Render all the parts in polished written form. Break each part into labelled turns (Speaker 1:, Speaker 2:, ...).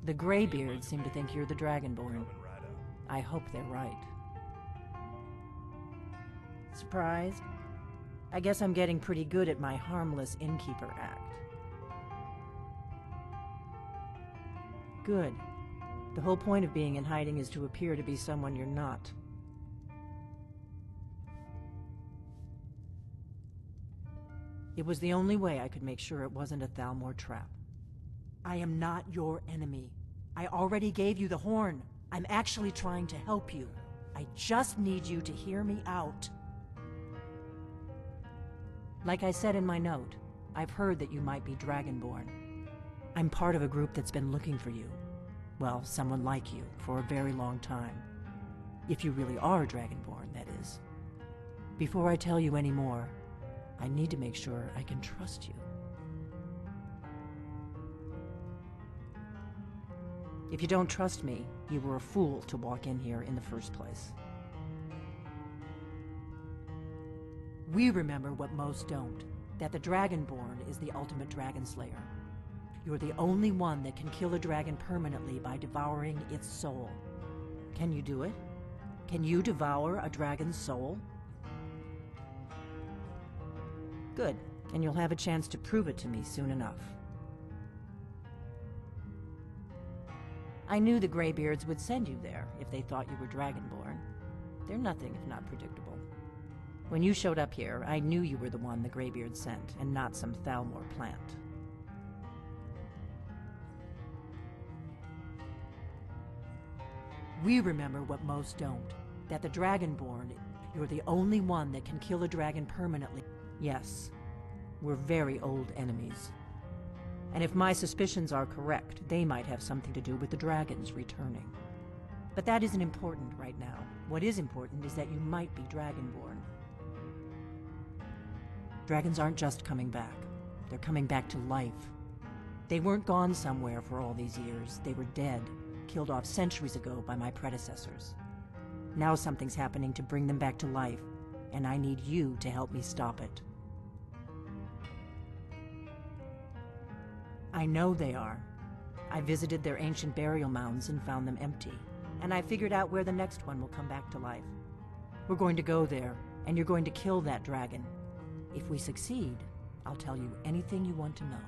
Speaker 1: The Graybeards seem to think you're the Dragonborn. I hope they're right. Surprised? I guess I'm getting pretty good at my harmless innkeeper act. Good. The whole point of being in hiding is to appear to be someone you're not. It was the only way I could make sure it wasn't a Thalmor trap. I am not your enemy. I already gave you the horn. I'm actually trying to help you. I just need you to hear me out. Like I said in my note, I've heard that you might be Dragonborn. I'm part of a group that's been looking for you. Well, someone like you, for a very long time. If you really are Dragonborn, that is. Before I tell you any more, I need to make sure I can trust you. If you don't trust me, you were a fool to walk in here in the first place. We remember what most don't, that the Dragonborn is the ultimate dragon slayer. You're the only one that can kill a dragon permanently by devouring its soul. Can you do it? Can you devour a dragon's soul? Good, and you'll have a chance to prove it to me soon enough. I knew the Graybeards would send you there if they thought you were Dragonborn. They're nothing if not predictable. When you showed up here, I knew you were the one the Graybeards sent, and not some Thalmor plant. We remember what most don't, that the Dragonborn, you're the only one that can kill a dragon permanently. Yes, we're very old enemies. And if my suspicions are correct, they might have something to do with the dragons returning. But that isn't important right now. What is important is that you might be Dragonborn. Dragons aren't just coming back. They're coming back to life. They weren't gone somewhere for all these years. They were dead, killed off centuries ago by my predecessors. Now something's happening to bring them back to life, and I need you to help me stop it. I know they are. I visited their ancient burial mounds and found them empty, and I figured out where the next one will come back to life. We're going to go there, and you're going to kill that dragon. If we succeed, I'll tell you anything you want to know.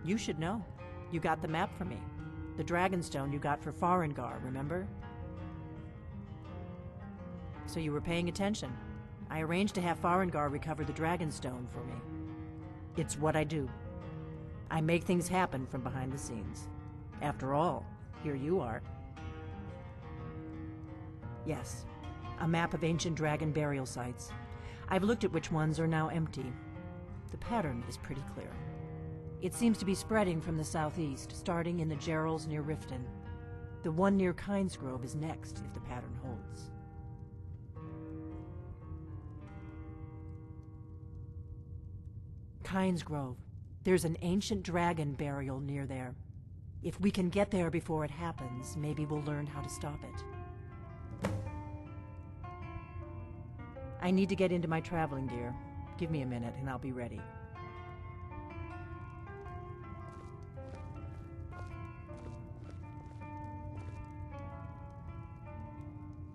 Speaker 1: You should know. You got the map from me. The Dragonstone you got for Arngeir, remember? So you were paying attention. I arranged to have Arngeir recover the Dragonstone for me. It's what I do. I make things happen from behind the scenes. After all, here you are. Yes, a map of ancient dragon burial sites. I've looked at which ones are now empty. The pattern is pretty clear. It seems to be spreading from the southeast, starting in the Gerals near Riften. The one near Kynesgrove is next, if the pattern holds. Kynesgrove. There's an ancient dragon burial near there. If we can get there before it happens, maybe we'll learn how to stop it. I need to get into my traveling gear. Give me a minute and I'll be ready.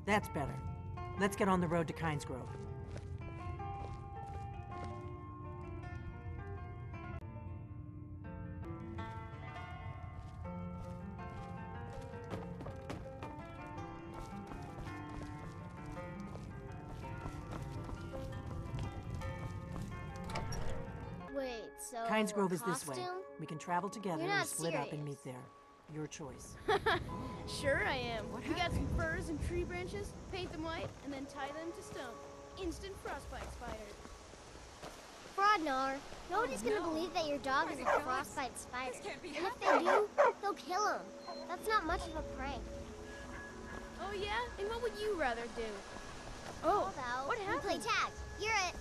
Speaker 1: That's better. Let's get on the road to Kynesgrove.
Speaker 2: Wait, so
Speaker 1: Kynesgrove is this way.
Speaker 2: costume?
Speaker 1: We can travel together
Speaker 2: You're
Speaker 1: or
Speaker 2: not
Speaker 1: split up and
Speaker 2: serious.
Speaker 1: meet there. Your choice.
Speaker 3: Sure I am. We got some furs and tree branches, paint them white, and then tie them to stone. Instant frostbite spider.
Speaker 2: Frodnar, nobody's gonna believe that your dog is a frostbite spider. And if they do, they'll kill him. That's not much of a prank.
Speaker 3: Oh yeah? And what would you rather do?
Speaker 2: How
Speaker 3: Oh,
Speaker 2: about
Speaker 3: what
Speaker 2: we
Speaker 3: happened?
Speaker 2: play tag? You're it.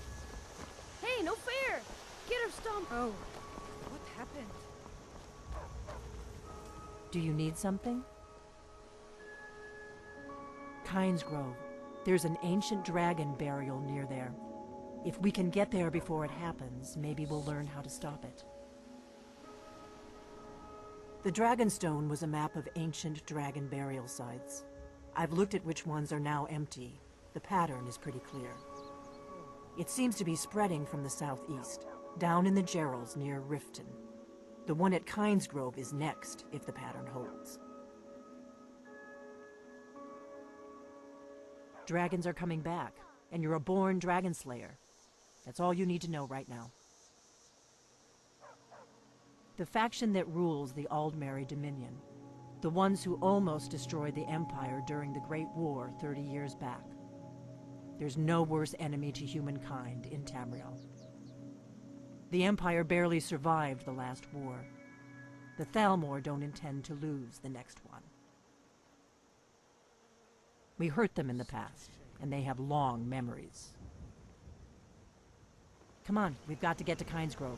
Speaker 3: Hey, no fair! Get her stomped.
Speaker 4: Oh, what happened?
Speaker 1: Do you need something? Kynesgrove. There's an ancient dragon burial near there. If we can get there before it happens, maybe we'll learn how to stop it. The Dragonstone was a map of ancient dragon burial sites. I've looked at which ones are now empty. The pattern is pretty clear. It seems to be spreading from the southeast, down in the Gerals near Riften. The one at Kynesgrove is next, if the pattern holds. Dragons are coming back, and you're a born dragon slayer. That's all you need to know right now. The faction that rules the Aldmeri Dominion, the ones who almost destroyed the Empire during the Great War 30 years back. There's no worse enemy to humankind in Tamriel. The Empire barely survived the last war. The Thalmor don't intend to lose the next one. We hurt them in the past, and they have long memories. Come on, we've got to get to Kynesgrove.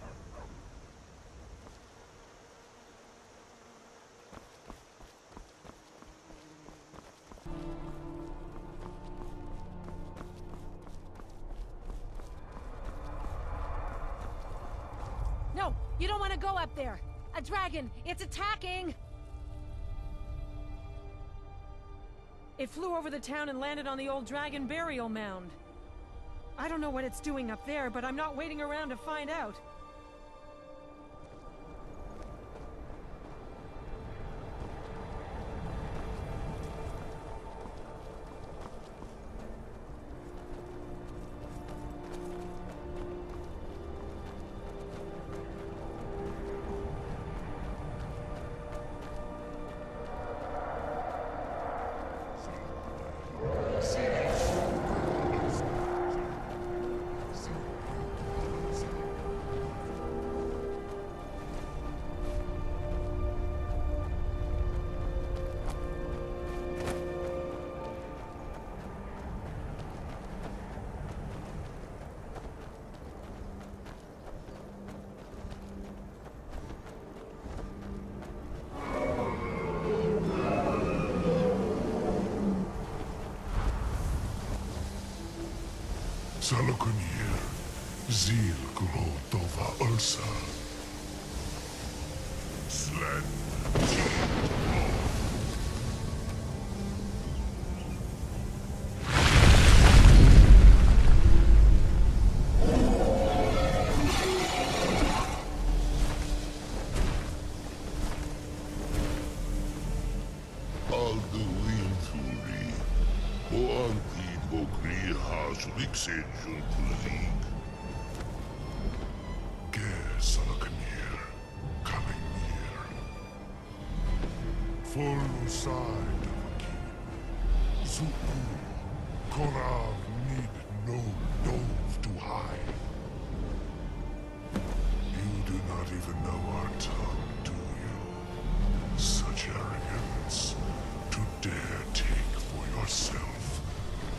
Speaker 5: No, you don't want to go up there. A dragon, it's attacking! It flew over the town and landed on the old dragon burial mound. I don't know what it's doing up there, but I'm not waiting around to find out.
Speaker 6: Sahloknir, Zil Grotova Ursa. Slen. Alduinturi, Oantid Bokri has Rixejun Kulig. Ger Sahloknir, coming near. Full side of a king. Zuku, Korav need no dove to hide. You do not even know our tongue, do you? Such arrogance, to dare take for yourself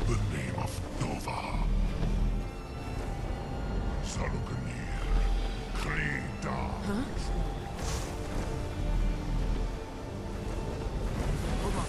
Speaker 6: the name of Dova. Sahloknir, Krida.
Speaker 1: Huh? Hold on.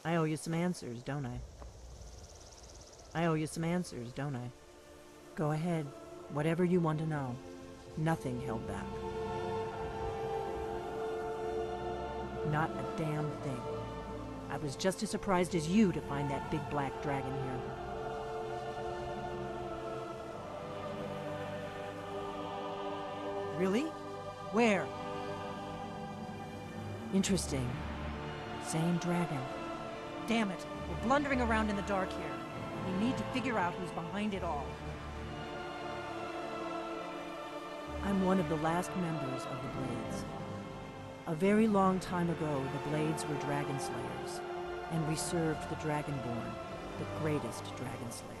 Speaker 1: I owe you some answers, don't I? I owe you some answers, don't I? Go ahead. Whatever you want to know. Nothing held back. Not a damn thing. I was just as surprised as you to find that big black dragon here. Really? Where? Interesting. Same dragon. Damn it. We're blundering around in the dark here. We need to figure out who's behind it all. I'm one of the last members of the Blades. A very long time ago, the Blades were dragon slayers, and we served the Dragonborn, the greatest dragon slayer.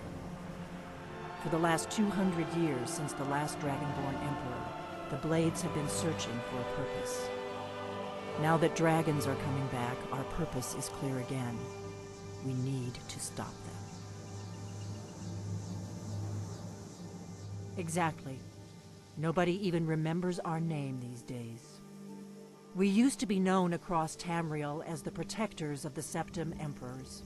Speaker 1: For the last 200 years since the last Dragonborn Emperor, the Blades have been searching for a purpose. Now that dragons are coming back, our purpose is clear again. We need to stop them. Exactly. Nobody even remembers our name these days. We used to be known across Tamriel as the protectors of the Septim Emperors.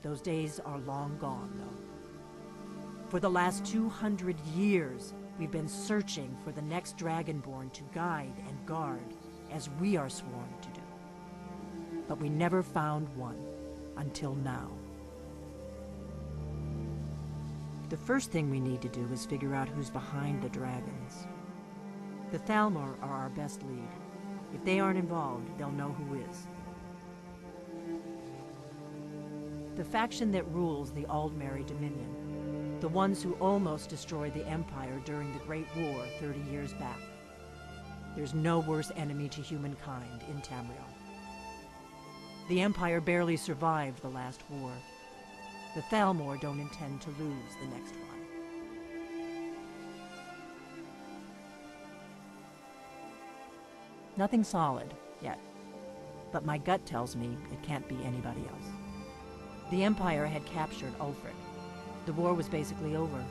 Speaker 1: Those days are long gone, though. For the last 200 years, we've been searching for the next Dragonborn to guide and guard, as we are sworn to do. But we never found one, until now. The first thing we need to do is figure out who's behind the dragons. The Thalmor are our best lead. If they aren't involved, they'll know who is. The faction that rules the Aldmeri Dominion. The ones who almost destroyed the Empire during the Great War 30 years back. There's no worse enemy to humankind in Tamriel. The Empire barely survived the last war. The Thalmor don't intend to lose the next one. Nothing solid, yet. But my gut tells me it can't be anybody else. The Empire had captured Ulfric. The war was basically over.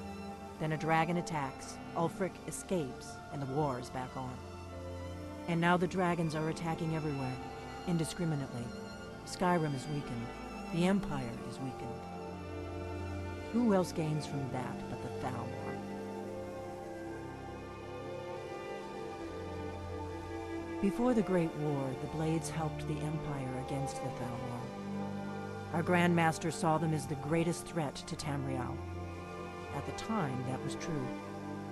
Speaker 1: Then a dragon attacks, Ulfric escapes, and the war is back on. And now the dragons are attacking everywhere, indiscriminately. Skyrim is weakened. The Empire is weakened. Who else gains from that but the Thalmor? Before the Great War, the Blades helped the Empire against the Thalmor. Our Grandmaster saw them as the greatest threat to Tamriel. At the time, that was true.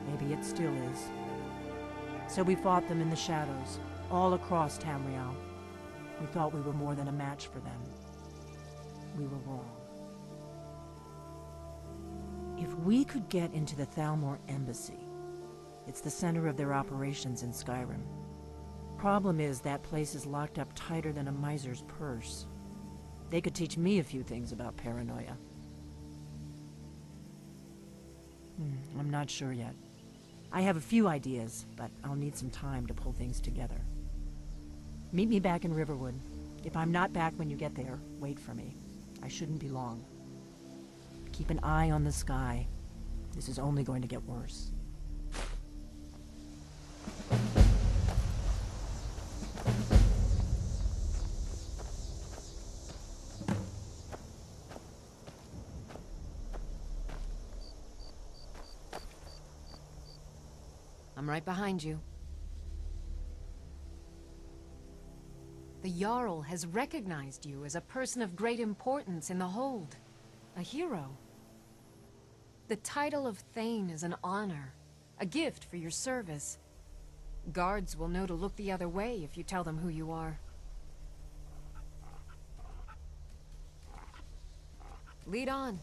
Speaker 1: Maybe it still is. So we fought them in the shadows, all across Tamriel. We thought we were more than a match for them. We were wrong. If we could get into the Thalmor embassy, it's the center of their operations in Skyrim. Problem is, that place is locked up tighter than a miser's purse. They could teach me a few things about paranoia. I'm not sure yet. I have a few ideas, but I'll need some time to pull things together. Meet me back in Riverwood. If I'm not back when you get there, wait for me. I shouldn't be long. Keep an eye on the sky. This is only going to get worse.
Speaker 7: I'm right behind you. The Jarl has recognized you as a person of great importance in the Hold. A hero. The title of Thane is an honor, a gift for your service. Guards will know to look the other way if you tell them who you are. Lead on.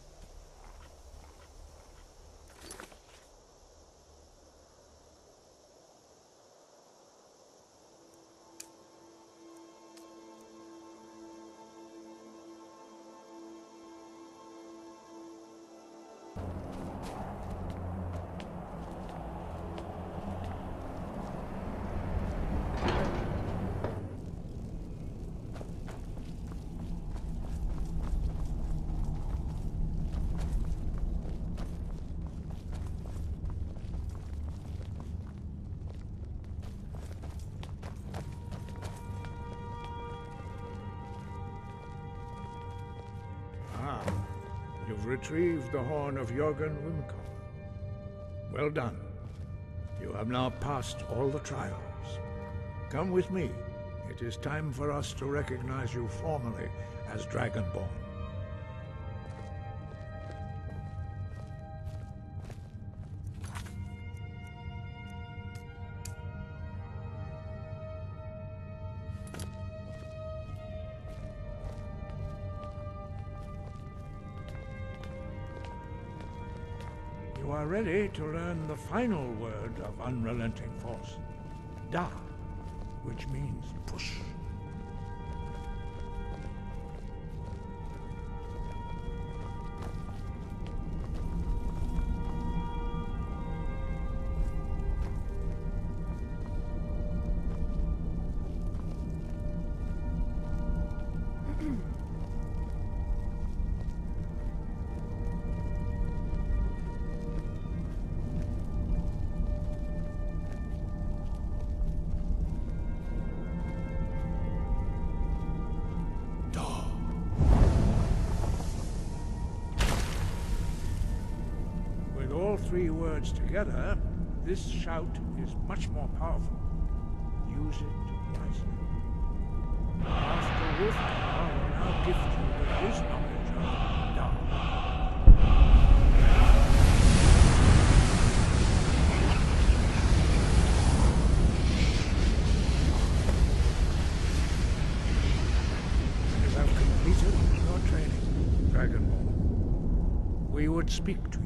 Speaker 8: You've retrieved the Horn of Jurgen Windcaller. Well done. You have now passed all the trials. Come with me. It is time for us to recognize you formally as Dragonborn. You are ready to learn the final word of unrelenting force. Da, which means push. All three words together, this shout is much more powerful. Use it wisely. Master Wulfgar will now gift you with his knowledge of Da. You have completed your training, Dragonborn. We would speak to you.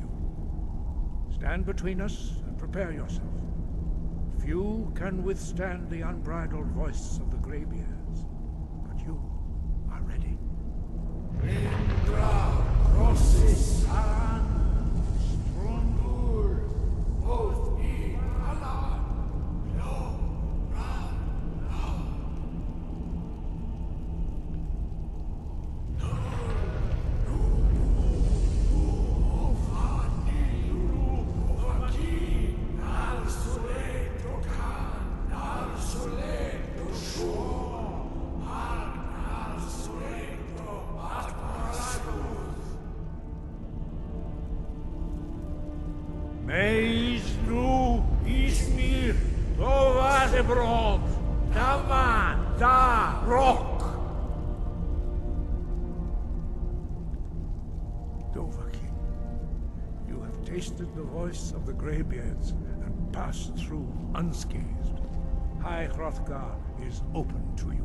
Speaker 8: Stand between us and prepare yourself. Few can withstand the unbridled voice of the Graybeards, but you are ready. Indra, Crossis, Aran, Strondur, both in Allah, Lo, Ra, La. Meis nu Ismir, Tovadebrod, Daman, Da, Rock. Dovahkiin, you have tasted the voice of the Graybeards and passed through unscathed. High Hrothgar is open to you.